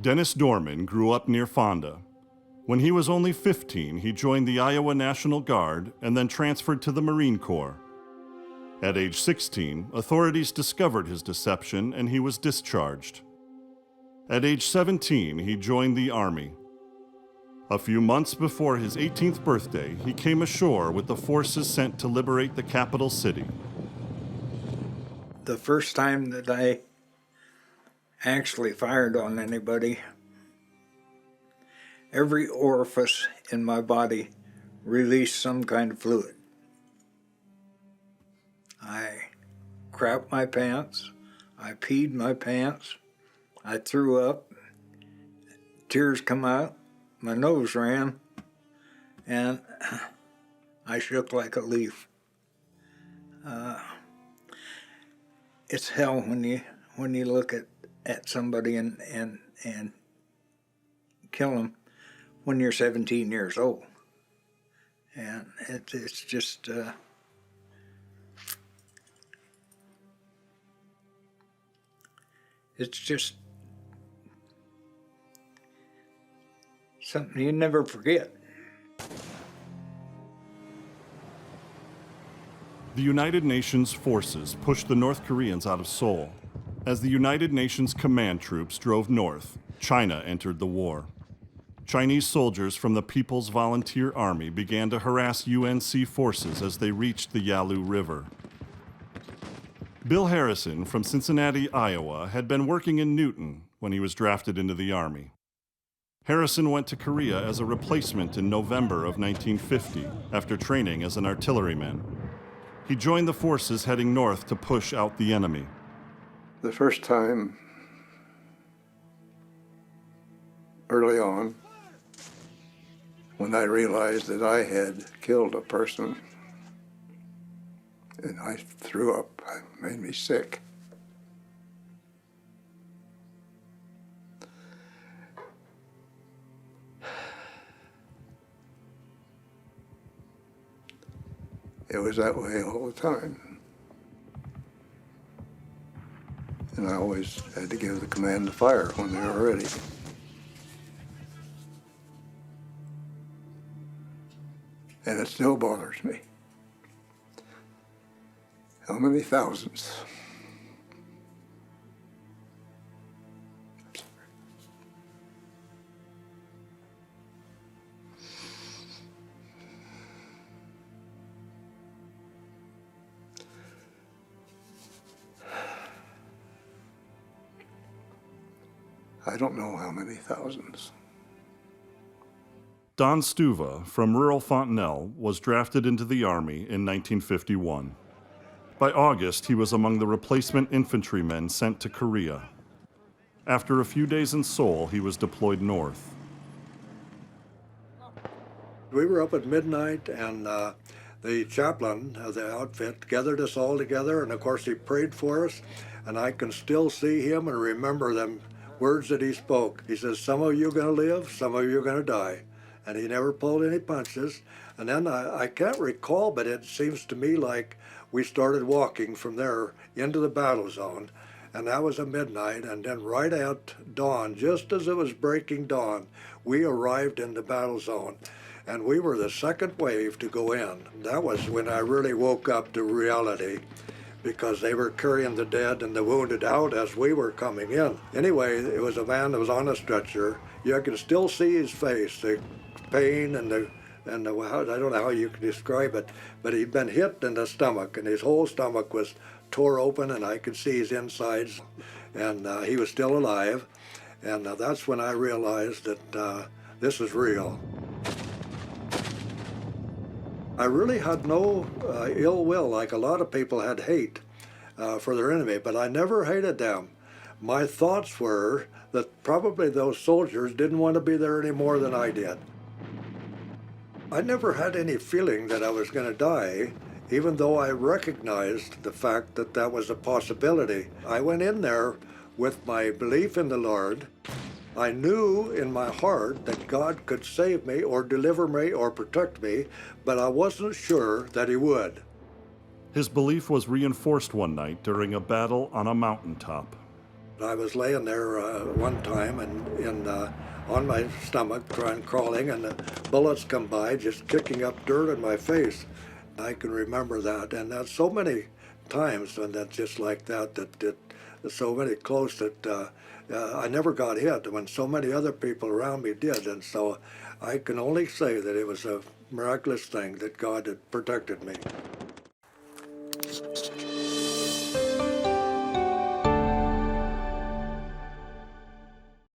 Dennis Dorman grew up near Fonda. When he was only 15, he joined the Iowa National Guard and then transferred to the Marine Corps. At age 16, authorities discovered his deception and he was discharged. At age 17, he joined the Army. A few months before his 18th birthday, he came ashore with the forces sent to liberate the capital city. The first time that I actually fired on anybody, every orifice in my body released some kind of fluid. I crapped my pants, I peed my pants, I threw up, tears come out, my nose ran, and I shook like a leaf. It's hell when you look at somebody and kill them when you're 17 years old, and it's just something you never forget. The United Nations forces pushed the North Koreans out of Seoul. As the United Nations command troops drove north, China entered the war. Chinese soldiers from the People's Volunteer Army began to harass UNC forces as they reached the Yalu River. Bill Harrison from Cincinnati, Iowa, had been working in Newton when he was drafted into the Army. Harrison went to Korea as a replacement in November of 1950 after training as an artilleryman. He joined the forces heading north to push out the enemy. The first time, early on, when I realized that I had killed a person, and I threw up, it made me sick. It was that way all the time. And I always had to give the command to fire when they were ready. And it still bothers me. How many thousands? I don't know how many thousands. Don Stuva from rural Fontenelle was drafted into the Army in 1951. By August, he was among the replacement infantrymen sent to Korea. After a few days in Seoul, he was deployed north. We were up at midnight, and the chaplain of the outfit gathered us all together, and of course he prayed for us, and I can still see him and remember them words that he spoke. He says, some of you are going to live, some of you are going to die. And he never pulled any punches. And then I can't recall, but it seems to me like we started walking from there into the battle zone. And that was at midnight. And then right at dawn, just as it was breaking dawn, we arrived in the battle zone. And we were the second wave to go in. That was when I really woke up to reality, because they were carrying the dead and the wounded out as we were coming in. Anyway, it was a man that was on a stretcher. You could still see his face, the pain and the I don't know how you can describe it, but he'd been hit in the stomach, and his whole stomach was tore open, and I could see his insides, and he was still alive. And that's when I realized that this is real. I really had no ill will, like a lot of people had hate for their enemy, but I never hated them. My thoughts were that probably those soldiers didn't want to be there any more than I did. I never had any feeling that I was going to die, even though I recognized the fact that that was a possibility. I went in there with my belief in the Lord. I knew in my heart that God could save me or deliver me or protect me, but I wasn't sure that he would. His belief was reinforced one night during a battle on a mountaintop. I was laying there one time and on my stomach, crawling, and the bullets come by, just kicking up dirt in my face. I can remember that, and that's so many times when that's just like that. So many close that I never got hit when so many other people around me did, and so I can only say that it was a miraculous thing that God had protected me.